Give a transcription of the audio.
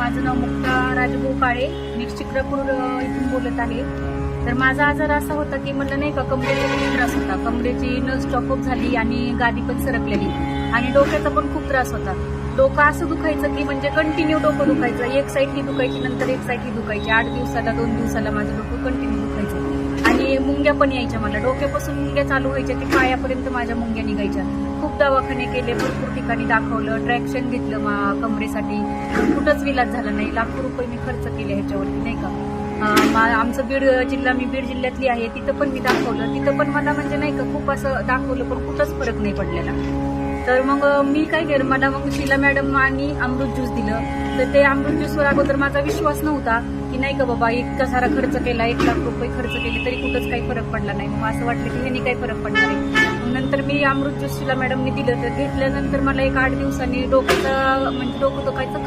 माझं नाव मुक्ता राजभाऊ काळे, मी चिक्रपूर इथून बोलत आहे। तर माझा आजार असा होता की मला नाही का कमरेचा खूप त्रास होता, कमरेची नस स्टॉपअप झाली आणि गादी पण सरकलेली आणि डोक्याचा पण खूप त्रास होता। डोकं असं दुखायचं की म्हणजे कंटिन्यू डोकं दुखायचं, एक साईड ही दुखायची नंतर एक साईड ही दुखायची, 8 दिवसाला 2 दिवसाला माझं डोकं कंटिन्यू दुखायचं आणि मुंग्या पण यायच्या मला, डोक्यापासून मुंग्या चालू व्हायच्या की पायापर्यंत माझ्या मुंग्या निघायच्या। खूप दवाखाने केले, भरपूर ठिकाणी दाखवलं, ट्रॅक्शन घेतलं कमरेसाठी, कुठंच विलाज झाला नाही। लाखो रुपये मी खर्च केले ह्याच्यावरती नाही का। आमचं बीड जिल्हा, मी बीड जिल्ह्यातली आहे, तिथं पण मी दाखवलं, तिथं पण मला म्हणजे नाही का खूप असं दाखवलं पण कुठंच फरक नाही पडलेला। तर मग मी काय केलं, मला मग शीला मॅडम आणि अमृत ज्यूस दिलं। तर ते अमृत ज्यूसवर अगोदर माझा विश्वास नव्हता की नाही का बाबा इतका सारा खर्च केला, 1 लाख रुपये खर्च केले तरी कुठंच काही फरक पडला नाही। मग असं वाटलं की ह्यानी काही फरक पडणार आहे। नंतर मी अमृत ज्यूस शीला मॅडमने दिलं, तर घेतल्यानंतर मला एक 8 दिवसांनी डोकं दुखायचं